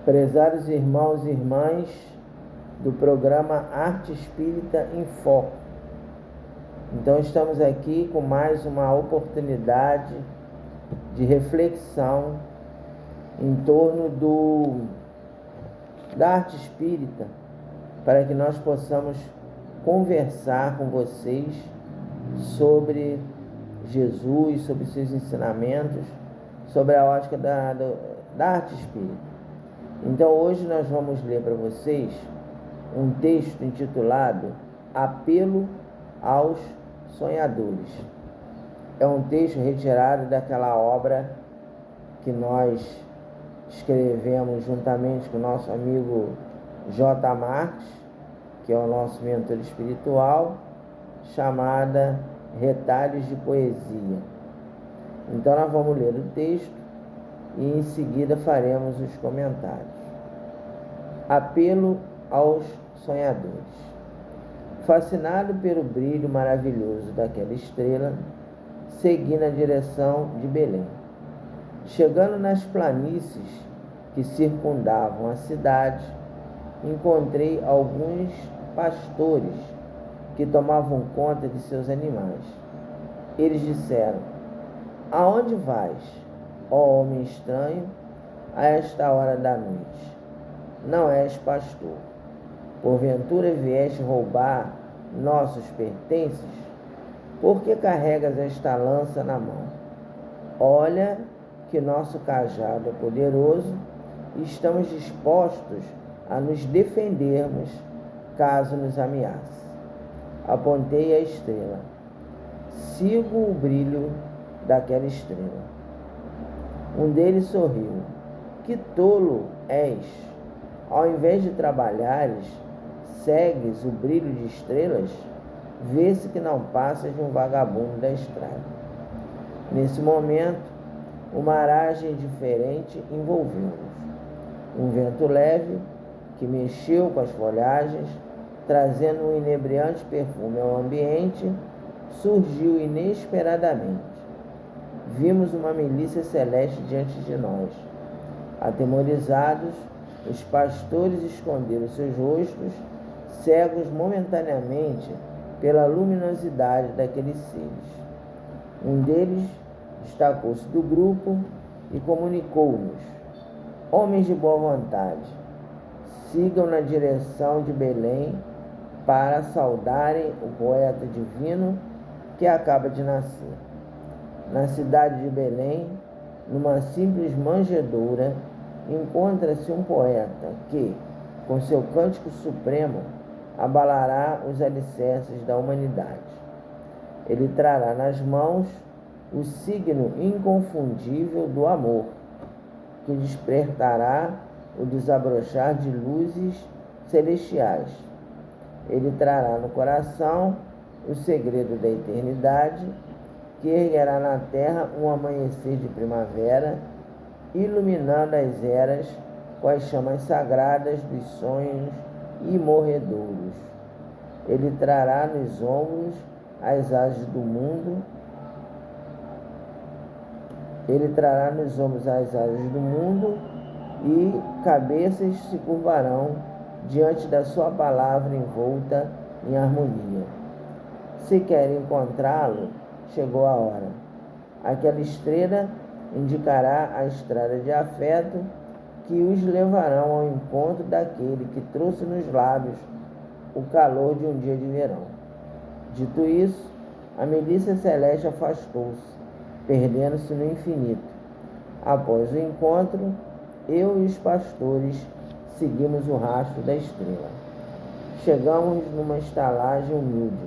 Prezados irmãos e irmãs do programa Arte Espírita em Foco. Então estamos aqui com mais uma oportunidade de reflexão em torno da arte espírita, para que nós possamos conversar com vocês sobre Jesus, sobre seus ensinamentos, sobre a ótica da arte espírita. Então hoje nós vamos ler para vocês um texto intitulado Apelo aos Sonhadores. É um texto retirado daquela obra que nós escrevemos juntamente com o nosso amigo J. Marques, que é o nosso mentor espiritual, chamada Retalhos de Poesia. Então nós vamos ler o texto e em seguida faremos os comentários. Apelo aos sonhadores. Fascinado pelo brilho maravilhoso daquela estrela, segui na direção de Belém. Chegando nas planícies que circundavam a cidade, encontrei alguns pastores que tomavam conta de seus animais. Eles disseram: "Aonde vais, ó homem estranho, a esta hora da noite? Não és pastor. Porventura vieste roubar nossos pertences? Por que carregas esta lança na mão? Olha que nosso cajado é poderoso e estamos dispostos a nos defendermos caso nos ameace." Apontei a estrela. Sigo o brilho daquela estrela. Um deles sorriu. "Que tolo és! Ao invés de trabalhares, segues o brilho de estrelas? Vê-se que não passas de um vagabundo da estrada." Nesse momento, uma aragem diferente envolveu-nos. Um vento leve, que mexeu com as folhagens, trazendo um inebriante perfume ao ambiente, surgiu inesperadamente. Vimos uma milícia celeste diante de nós. Atemorizados, os pastores esconderam seus rostos, cegos momentaneamente pela luminosidade daqueles seres. Um deles destacou-se do grupo e comunicou-nos: "Homens de boa vontade, sigam na direção de Belém para saudarem o poeta divino que acaba de nascer. Na cidade de Belém, numa simples manjedoura, encontra-se um poeta que, com seu cântico supremo, abalará os alicerces da humanidade. Ele trará nas mãos o signo inconfundível do amor, que despertará o desabrochar de luzes celestiais. Ele trará no coração o segredo da eternidade, que erguerá na terra um amanhecer de primavera, iluminando as eras com as chamas sagradas dos sonhos imorredouros. Ele trará nos ombros as asas do mundo. Ele trará nos ombros as asas do mundo e cabeças se curvarão diante da sua palavra envolta em harmonia. Se querem encontrá-lo, chegou a hora. Aquela estrela indicará a estrada de afeto que os levarão ao encontro daquele que trouxe nos lábios o calor de um dia de verão." Dito isso, a milícia celeste afastou-se, perdendo-se no infinito. Após o encontro, eu e os pastores seguimos o rastro da estrela. Chegamos numa estalagem humilde.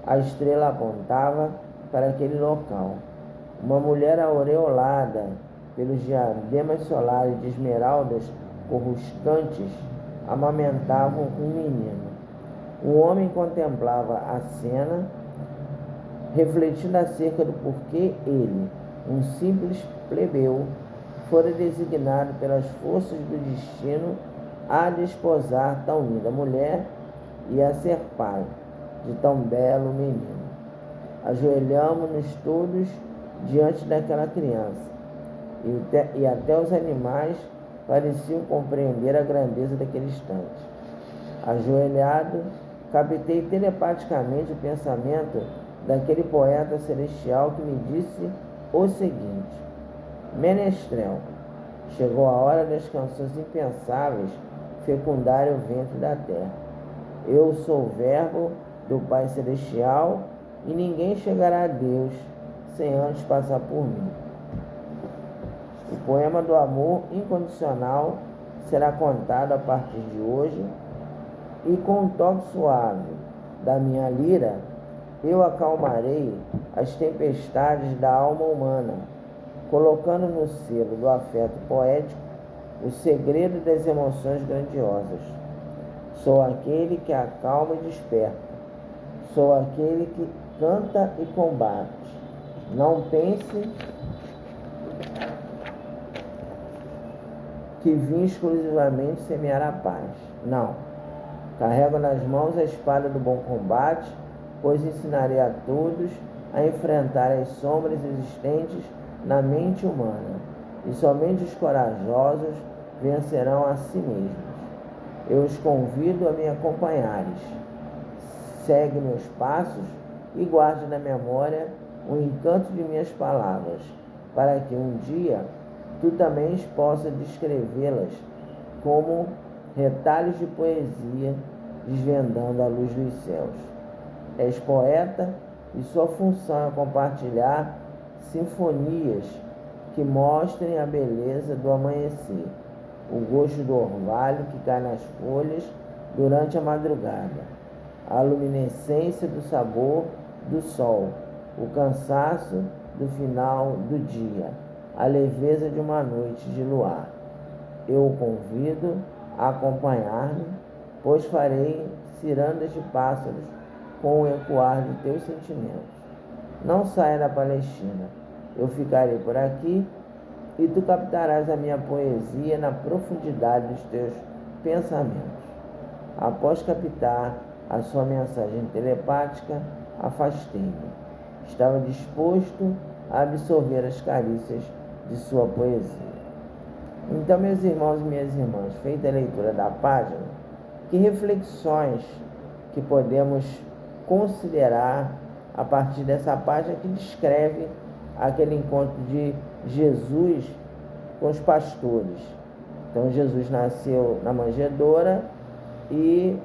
A estrela apontava para aquele local. Uma mulher aureolada pelos diademas solares de esmeraldas coruscantes amamentava um menino. Um homem contemplava a cena, refletindo acerca do porquê ele, um simples plebeu, fora designado pelas forças do destino a desposar tão linda mulher e a ser pai de tão belo menino. Ajoelhamo-nos todos diante daquela criança, e até os animais pareciam compreender a grandeza daquele instante. Ajoelhado, captei telepaticamente o pensamento daquele poeta celestial que me disse o seguinte: Menestrel, chegou a hora das canções impensáveis fecundarem o ventre da terra. Eu sou o verbo do Pai Celestial e ninguém chegará a Deus sem antes passar por mim. O poema do amor incondicional será contado a partir de hoje e com um toque suave da minha lira eu acalmarei as tempestades da alma humana, colocando no selo do afeto poético o segredo das emoções grandiosas. Sou aquele que acalma e desperta. Sou aquele que canta e combate. Não pense que vim exclusivamente semear a paz. Não. Carrego nas mãos a espada do bom combate, pois ensinarei a todos a enfrentar as sombras existentes na mente humana, e somente os corajosos vencerão a si mesmos. Eu os convido a me acompanhares. Segue meus passos e guarde na memória o encanto de minhas palavras, para que um dia tu também possa descrevê-las como retalhos de poesia desvendando a luz dos céus. És poeta e sua função é compartilhar sinfonias que mostrem a beleza do amanhecer, o gosto do orvalho que cai nas folhas durante a madrugada, a luminescência do sabor do sol, o cansaço do final do dia, a leveza de uma noite de luar. Eu o convido a acompanhar-me, pois farei cirandas de pássaros com o ecoar de teus sentimentos. Não saia da Palestina, eu ficarei por aqui e tu captarás a minha poesia na profundidade dos teus pensamentos. Após captar a sua mensagem telepática, afastei-me. Estava disposto a absorver as carícias de sua poesia. Então, meus irmãos e minhas irmãs, feita a leitura da página, que reflexões que podemos considerar a partir dessa página que descreve aquele encontro de Jesus com os pastores. Então, Jesus nasceu na manjedoura e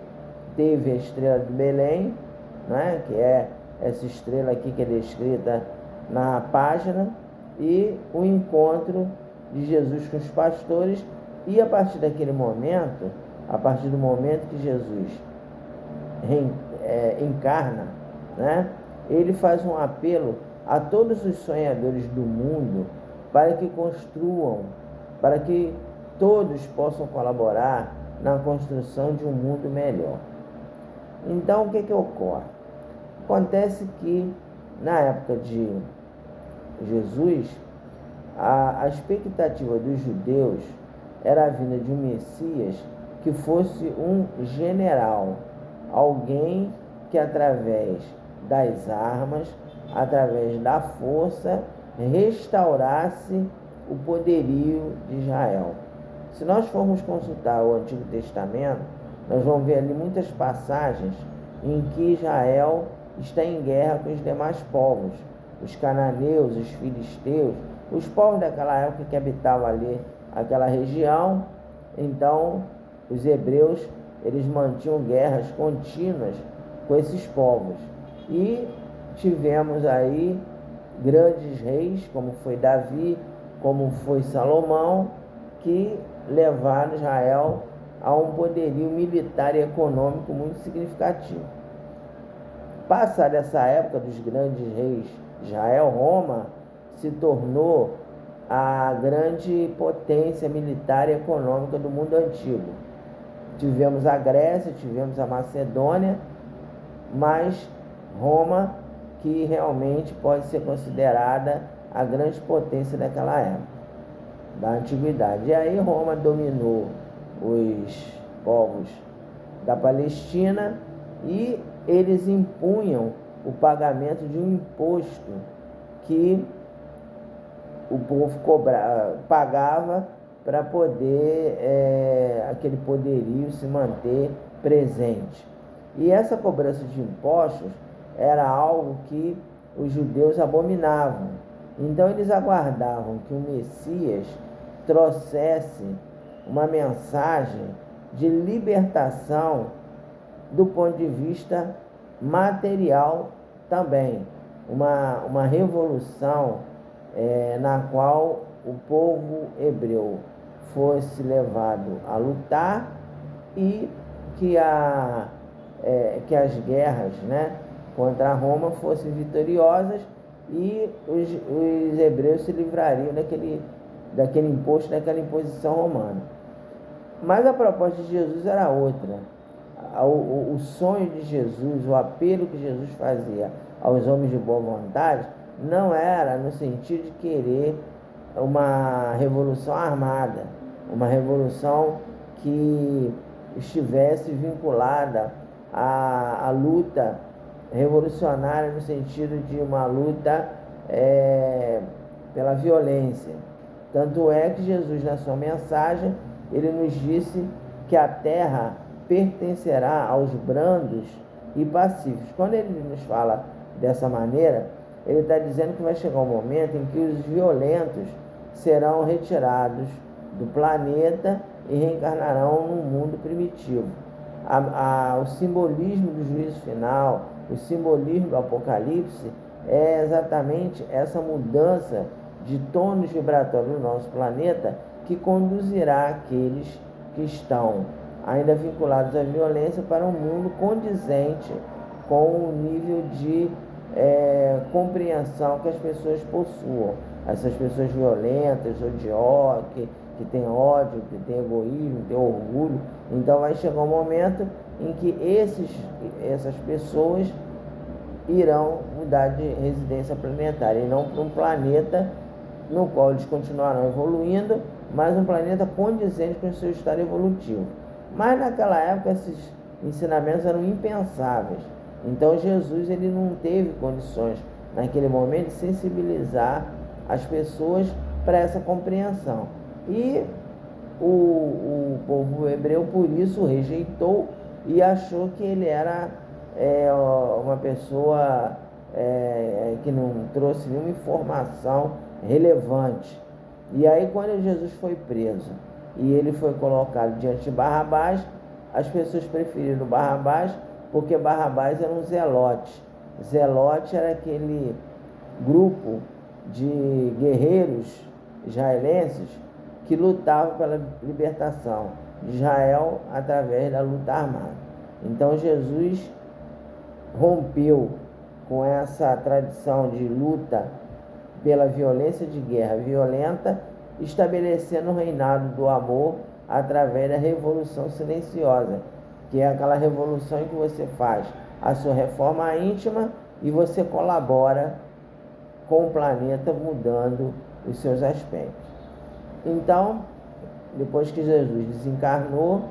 teve a estrela de Belém, né, que é essa estrela aqui que é descrita na página, e o encontro de Jesus com os pastores, e a partir daquele momento, a partir do momento que Jesus encarna, né, ele faz um apelo a todos os sonhadores do mundo para que construam, para que todos possam colaborar na construção de um mundo melhor. Então, o que ocorre? Acontece que, na época de Jesus, a expectativa dos judeus era a vinda de um Messias que fosse um general, alguém que através das armas, através da força, restaurasse o poderio de Israel. Se nós formos consultar o Antigo Testamento, nós vamos ver ali muitas passagens em que Israel está em guerra com os demais povos, os cananeus, os filisteus, os povos daquela época que habitavam ali aquela região. Então, os hebreus, eles mantinham guerras contínuas com esses povos. E tivemos aí grandes reis, como foi Davi, como foi Salomão, que levaram Israel a um poderio militar e econômico muito significativo. Passada essa época dos grandes reis de Israel, Roma se tornou a grande potência militar e econômica do mundo antigo. Tivemos a Grécia, tivemos a Macedônia, mas Roma, que realmente pode ser considerada a grande potência daquela época, da antiguidade. E aí Roma dominou os povos da Palestina e eles impunham o pagamento de um imposto que o povo pagava para poder aquele poderio se manter presente. E essa cobrança de impostos era algo que os judeus abominavam. Então eles aguardavam que o Messias trouxesse uma mensagem de libertação do ponto de vista material também. Uma revolução na qual o povo hebreu fosse levado a lutar e que as guerras, né, contra Roma fossem vitoriosas e os hebreus se livrariam daquele imposto, daquela imposição romana. Mas a proposta de Jesus era outra. O sonho de Jesus, o apelo que Jesus fazia aos homens de boa vontade, não era no sentido de querer uma revolução armada, uma revolução que estivesse vinculada à luta revolucionária no sentido de uma luta pela violência. Tanto é que Jesus, na sua mensagem, ele nos disse que a terra pertencerá aos brandos e pacíficos. Quando ele nos fala dessa maneira, ele está dizendo que vai chegar um momento em que os violentos serão retirados do planeta e reencarnarão num mundo primitivo. O simbolismo do juízo final, o simbolismo do Apocalipse é exatamente essa mudança de tônus vibratórios do nosso planeta que conduzirá aqueles que estão ainda vinculados à violência para um mundo condizente com o nível de compreensão que as pessoas possuam. Essas pessoas violentas, odiosas, que têm ódio, que têm egoísmo, que têm orgulho. Então vai chegar um momento em que essas pessoas irão mudar de residência planetária e não para um planeta no qual eles continuarão evoluindo, mas um planeta condizente com o seu estado evolutivo. Mas naquela época esses ensinamentos eram impensáveis. Então Jesus ele não teve condições naquele momento de sensibilizar as pessoas para essa compreensão. E o povo hebreu por isso rejeitou e achou que ele era uma pessoa que não trouxe nenhuma informação relevante. E aí quando Jesus foi preso e ele foi colocado diante de Barrabás, as pessoas preferiram Barrabás porque Barrabás era um zelote. Zelote era aquele grupo de guerreiros israelenses que lutavam pela libertação de Israel através da luta armada. Então Jesus rompeu com essa tradição de luta pela violência de guerra violenta, estabelecendo o reinado do amor através da revolução silenciosa, que é aquela revolução em que você faz a sua reforma íntima e você colabora com o planeta mudando os seus aspectos. Então, depois que Jesus desencarnou,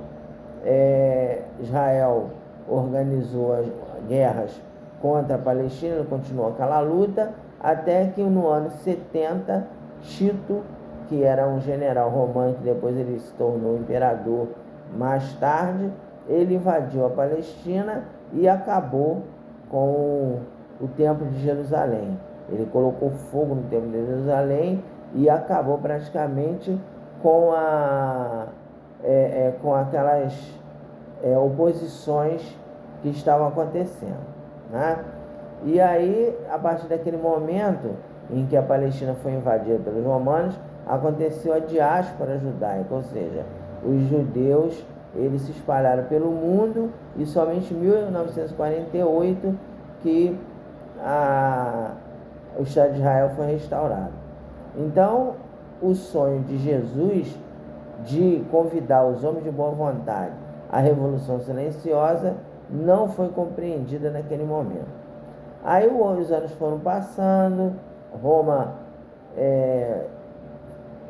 Israel organizou as guerras contra a Palestina, continuou aquela luta, até que no ano 70, Tito, que era um general romano, que depois ele se tornou imperador mais tarde, ele invadiu a Palestina e acabou com o Templo de Jerusalém. Ele colocou fogo no Templo de Jerusalém e acabou praticamente com aquelas oposições que estavam acontecendo, né? E aí, a partir daquele momento em que a Palestina foi invadida pelos romanos, aconteceu a diáspora judaica, ou seja, os judeus eles se espalharam pelo mundo e somente em 1948 que o Estado de Israel foi restaurado. Então, o sonho de Jesus de convidar os homens de boa vontade à Revolução Silenciosa não foi compreendida naquele momento. Aí os anos foram passando, Roma,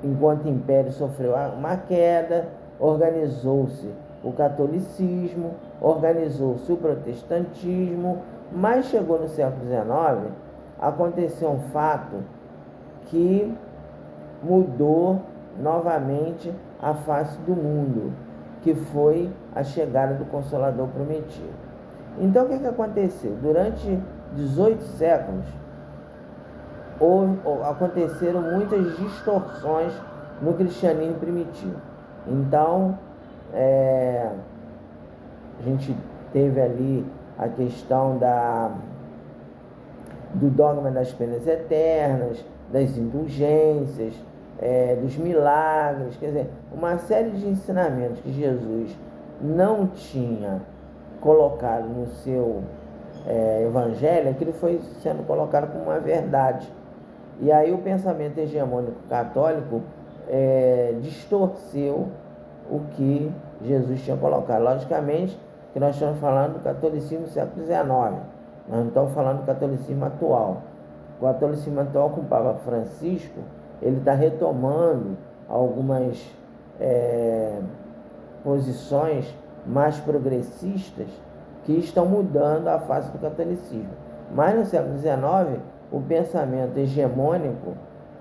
enquanto império, sofreu uma queda, organizou-se o catolicismo, organizou-se o protestantismo, mas chegou no século XIX, aconteceu um fato que mudou novamente a face do mundo, que foi a chegada do Consolador prometido. Então, o que aconteceu? Durante 18 séculos, aconteceram muitas distorções no cristianismo primitivo. Então, a gente teve ali a questão do dogma das penas eternas, das indulgências, dos milagres, quer dizer, uma série de ensinamentos que Jesus não tinha colocado no seu evangelho, aquilo foi sendo colocado como uma verdade. E aí o pensamento hegemônico católico distorceu o que Jesus tinha colocado. Logicamente que nós estamos falando do catolicismo do século XIX, nós não estamos falando do catolicismo atual. O catolicismo atual, com o Papa Francisco, ele está retomando algumas posições mais progressistas que estão mudando a face do catolicismo. Mas no século XIX, o pensamento hegemônico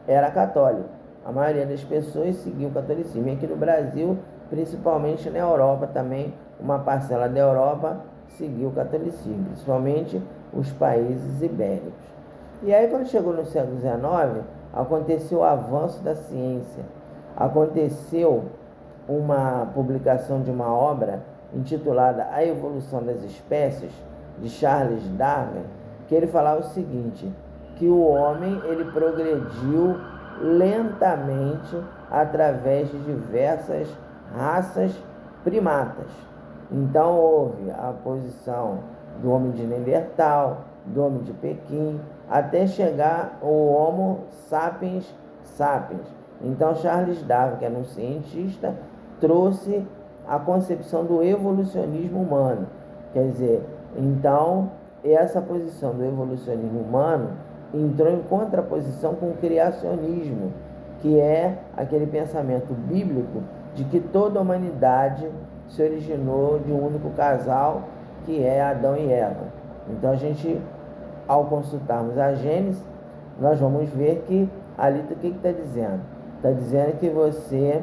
era católico. A maioria das pessoas seguia o catolicismo. E aqui no Brasil, principalmente na Europa também, uma parcela da Europa seguiu o catolicismo, principalmente os países ibéricos. E aí, quando chegou no século XIX, aconteceu o avanço da ciência. Aconteceu uma publicação de uma obra intitulada A Evolução das Espécies, de Charles Darwin, que ele falava o seguinte, que o homem ele progrediu lentamente através de diversas raças primatas. Então houve a posição do homem de Neandertal, do homem de Pequim, até chegar ao Homo sapiens sapiens. Então Charles Darwin, que era um cientista, trouxe a concepção do evolucionismo humano. Quer dizer, então essa posição do evolucionismo humano entrou em contraposição com o criacionismo, que é aquele pensamento bíblico de que toda a humanidade se originou de um único casal, que é Adão e Eva. Então a gente, ao consultarmos a Gênesis, nós vamos ver que ali o que está dizendo? Está dizendo que você,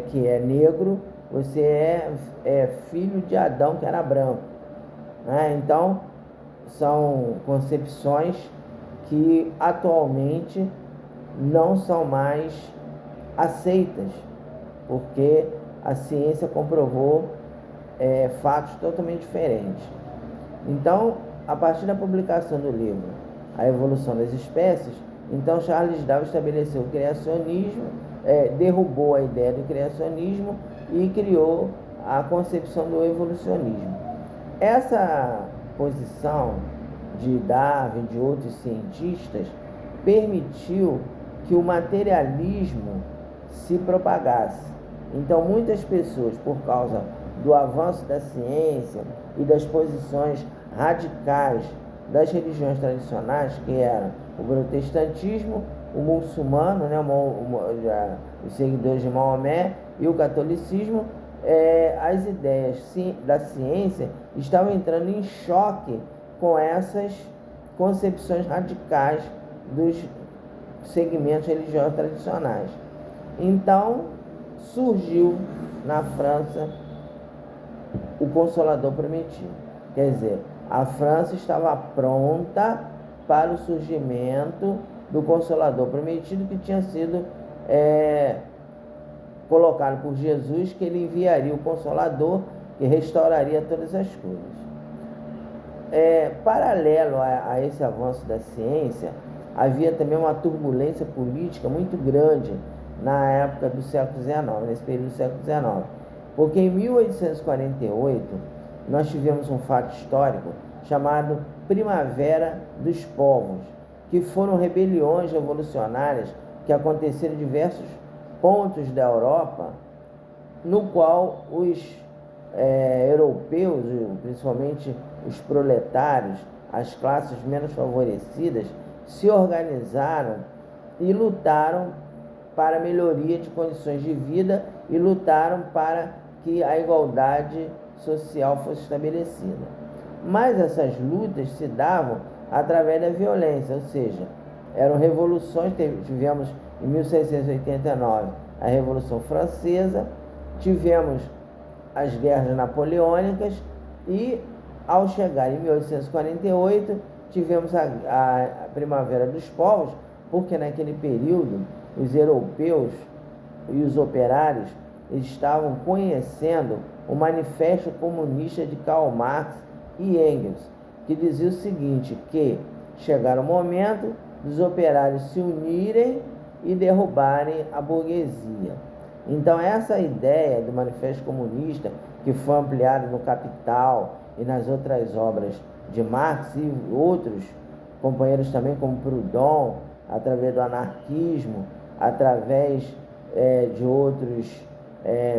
que é negro, você é filho de Adão, que era branco. Então, são concepções que atualmente não são mais aceitas, porque a ciência comprovou fatos totalmente diferentes. Então, a partir da publicação do livro A Evolução das Espécies, então Charles Darwin estabeleceu o criacionismo, derrubou a ideia do criacionismo e criou a concepção do evolucionismo. Essa posição de Darwin, de outros cientistas, permitiu que o materialismo se propagasse. Então, muitas pessoas, por causa do avanço da ciência e das posições radicais das religiões tradicionais, que eram o protestantismo, o muçulmano, os seguidores de Maomé, e o catolicismo, as ideias da ciência estavam entrando em choque com essas concepções radicais dos segmentos religiosos tradicionais. Então, surgiu na França o Consolador prometido. Quer dizer, a França estava pronta para o surgimento do Consolador prometido, que tinha sido colocado por Jesus, que ele enviaria o Consolador, que restauraria todas as coisas. Paralelo a esse avanço da ciência, havia também uma turbulência política muito grande na época do século XIX, nesse período do século XIX. Porque em 1848, nós tivemos um fato histórico chamado Primavera dos Povos, que foram rebeliões revolucionárias que aconteceram em diversos pontos da Europa, no qual os europeus, principalmente os proletários, as classes menos favorecidas, se organizaram e lutaram para a melhoria de condições de vida e lutaram para que a igualdade social fosse estabelecida. Mas essas lutas se davam através da violência, ou seja, eram revoluções. Tivemos em 1689 a Revolução Francesa, tivemos as guerras napoleônicas e, ao chegar em 1848, tivemos a Primavera dos Povos, porque naquele período os europeus e os operários estavam conhecendo o Manifesto Comunista de Karl Marx e Engels, que dizia o seguinte, que chegara o momento dos operários se unirem e derrubarem a burguesia. Então essa ideia do Manifesto Comunista, que foi ampliada no Capital e nas outras obras de Marx e outros companheiros também, como Proudhon, através do anarquismo, através de outros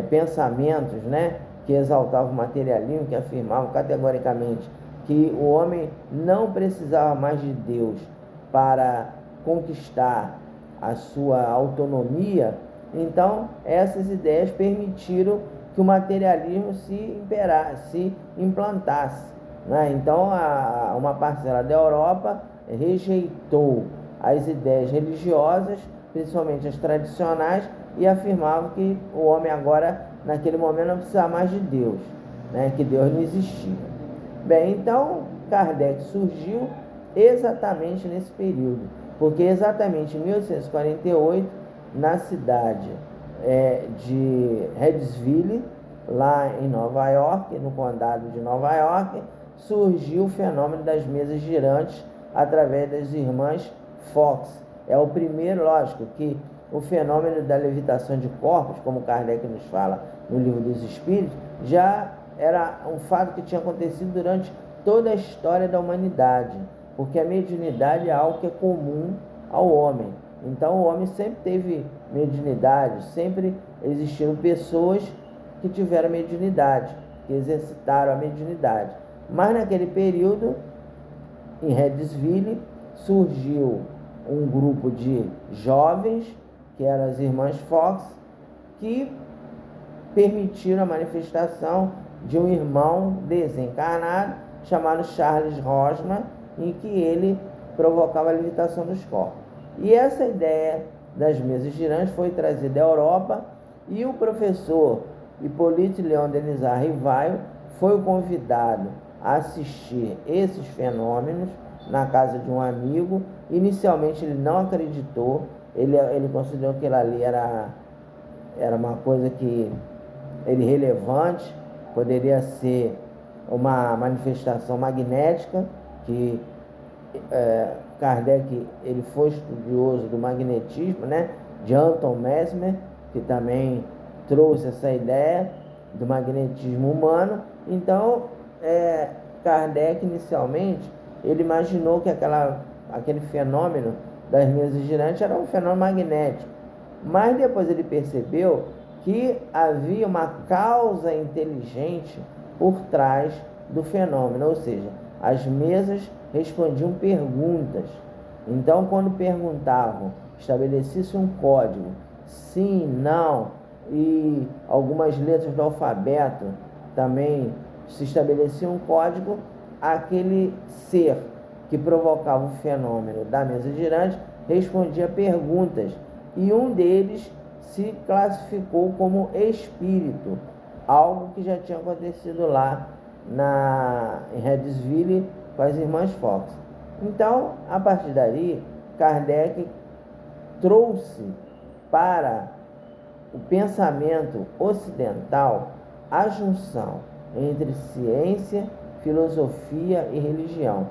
pensamentos, né, que exaltavam o materialismo, que afirmavam categoricamente que o homem não precisava mais de Deus para conquistar a sua autonomia. Então essas ideias permitiram que o materialismo se implantasse, né? Então uma parcela da Europa rejeitou as ideias religiosas, principalmente as tradicionais, e afirmava que o homem agora, naquele momento, não precisava mais de Deus, né? Que Deus não existia. Bem, então Kardec surgiu exatamente nesse período, porque exatamente em 1848, na cidade de Redesville, lá em Nova York, no condado de Nova York, surgiu o fenômeno das mesas girantes através das irmãs Fox. É o primeiro, lógico, que o fenômeno da levitação de corpos, como Kardec nos fala no Livro dos Espíritos, já era um fato que tinha acontecido durante toda a história da humanidade, porque a mediunidade é algo que é comum ao homem. Então o homem sempre teve mediunidade, sempre existiram pessoas que tiveram mediunidade, que exercitaram a mediunidade. Mas naquele período, em Redesville, surgiu um grupo de jovens, que eram as irmãs Fox, que permitiram a manifestação de um irmão desencarnado chamado Charles Rosman, em que ele provocava a levitação dos corpos. E essa ideia das mesas girantes foi trazida da Europa, e o professor Hippolyte Léon Denisard Rivaio foi o convidado a assistir esses fenômenos na casa de um amigo. Inicialmente ele não acreditou, ele considerou que aquilo ali era uma coisa que irrelevante, poderia ser uma manifestação magnética, que Kardec ele foi estudioso do magnetismo, né, de Anton Mesmer, que também trouxe essa ideia do magnetismo humano. Então Kardec inicialmente ele imaginou que aquele fenômeno das mesas girantes era um fenômeno magnético, mas depois ele percebeu que havia uma causa inteligente por trás do fenômeno, ou seja, as mesas respondiam perguntas. Então, quando perguntavam, estabelecia-se um código, sim, não, e algumas letras do alfabeto também se estabelecia um código, aquele ser que provocava o fenômeno da mesa girante respondia perguntas, e um deles se classificou como espírito, algo que já tinha acontecido lá em Redesville com as irmãs Fox. Então, a partir daí, Kardec trouxe para o pensamento ocidental a junção entre ciência, filosofia e religião.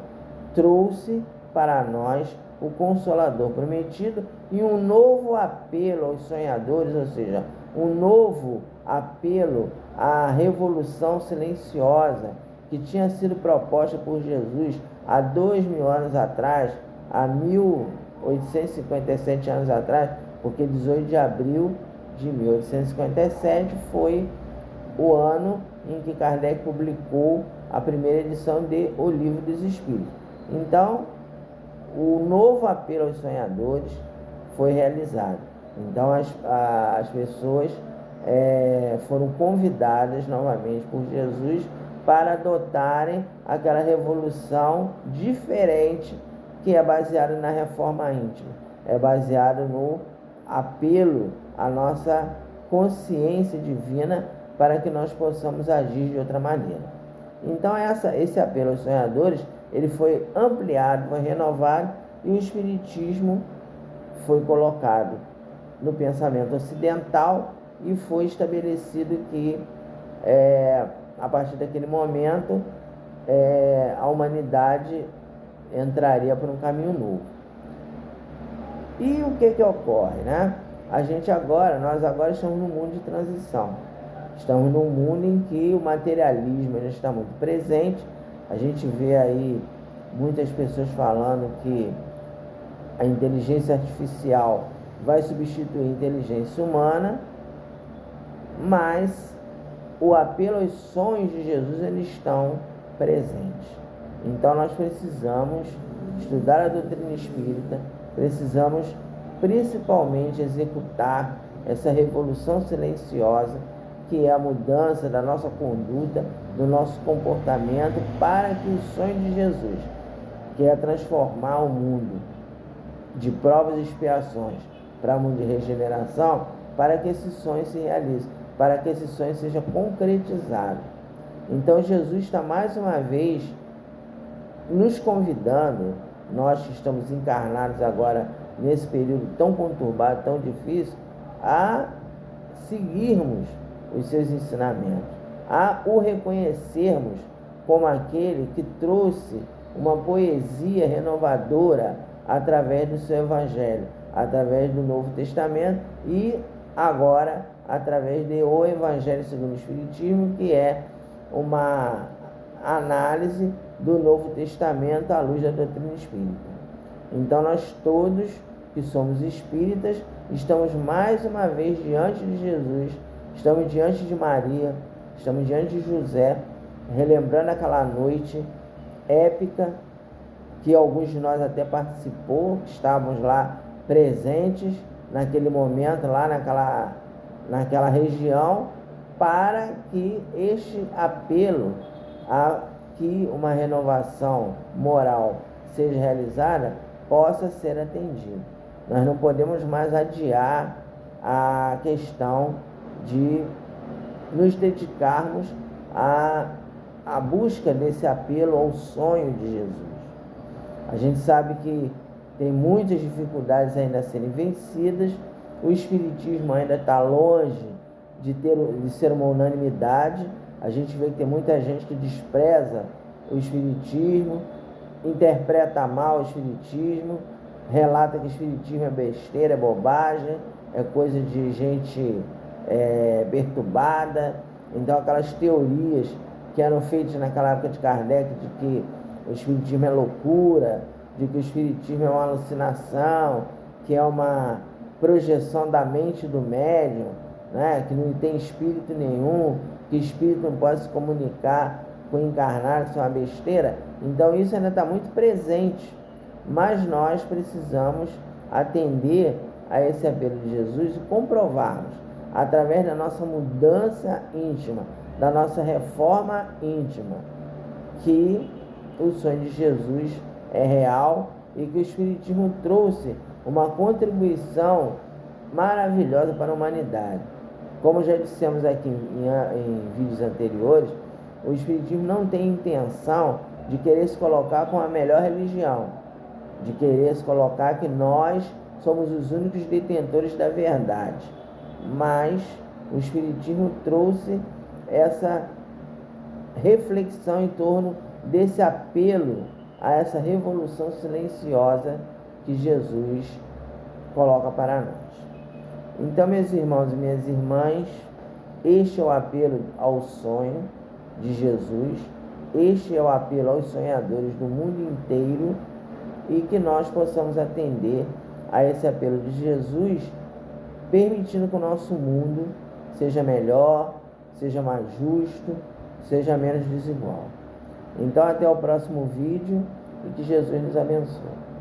Trouxe para nós o Consolador prometido e um novo apelo aos sonhadores, ou seja, um novo apelo à revolução silenciosa que tinha sido proposta por Jesus há 2000 anos atrás, há 1857 anos atrás, porque 18 de abril de 1857 foi o ano em que Kardec publicou a primeira edição de O Livro dos Espíritos. Então, o novo apelo aos sonhadores foi realizado. Então, as pessoas foram convidadas novamente por Jesus para adotarem aquela revolução diferente, que é baseada na reforma íntima, é baseada no apelo a nossa consciência divina para que nós possamos agir de outra maneira. Então esse apelo aos sonhadores, ele foi ampliado, foi renovado, e o Espiritismo foi colocado no pensamento ocidental e foi estabelecido que a partir daquele momento a humanidade entraria por um caminho novo. E o que ocorre, né? Nós agora estamos num mundo de transição. Estamos num mundo em que o materialismo já está muito presente. A gente vê aí muitas pessoas falando que a inteligência artificial vai substituir a inteligência humana, mas o apelo aos sonhos de Jesus, eles estão presentes. Então nós precisamos estudar a doutrina espírita, precisamos principalmente executar essa revolução silenciosa, que é a mudança da nossa conduta, do nosso comportamento, para que o sonho de Jesus, que é transformar o mundo de provas e expiações para um mundo de regeneração, para que esse sonho se realize, para que esse sonho seja concretizado. Então Jesus está mais uma vez nos convidando, nós que estamos encarnados agora nesse período tão conturbado, tão difícil, a seguirmos os seus ensinamentos, a o reconhecermos como aquele que trouxe uma poesia renovadora através do seu Evangelho, através do Novo Testamento e agora através do Evangelho segundo o Espiritismo, que é uma análise do Novo Testamento à luz da doutrina espírita. Então nós todos que somos espíritas estamos mais uma vez diante de Jesus, estamos diante de Maria, estamos diante de José, relembrando aquela noite épica que alguns de nós até participou, estávamos lá presentes naquele momento, lá naquela região, para que este apelo a que uma renovação moral seja realizada possa ser atendido. Nós não podemos mais adiar a questão de nos dedicarmos à busca desse apelo ao sonho de Jesus. A gente sabe que tem muitas dificuldades ainda a serem vencidas, o Espiritismo ainda está longe de ser uma unanimidade. A gente vê que tem muita gente que despreza o Espiritismo, interpreta mal o Espiritismo, relata que o Espiritismo é besteira, é bobagem, é coisa de gente perturbada. Então aquelas teorias que eram feitas naquela época de Kardec, de que o Espiritismo é loucura, de que o Espiritismo é uma alucinação, que é uma projeção da mente do médium, né? Que não tem espírito nenhum, que espírito não pode se comunicar com encarnados, isso é uma besteira. Então isso ainda está muito presente, mas nós precisamos atender a esse apelo de Jesus e comprovarmos, através da nossa mudança íntima, da nossa reforma íntima, que o sonho de Jesus é real e que o Espiritismo trouxe uma contribuição maravilhosa para a humanidade. Como já dissemos aqui em vídeos anteriores, o Espiritismo não tem intenção de querer se colocar com a melhor religião, de querer se colocar que nós somos os únicos detentores da verdade. Mas o Espiritismo trouxe essa reflexão em torno desse apelo a essa revolução silenciosa que Jesus coloca para nós. Então, meus irmãos e minhas irmãs, este é o apelo ao sonho de Jesus, este é o apelo aos sonhadores do mundo inteiro, e que nós possamos atender a esse apelo de Jesus, permitindo que o nosso mundo seja melhor, seja mais justo, seja menos desigual. Então, até o próximo vídeo e que Jesus nos abençoe.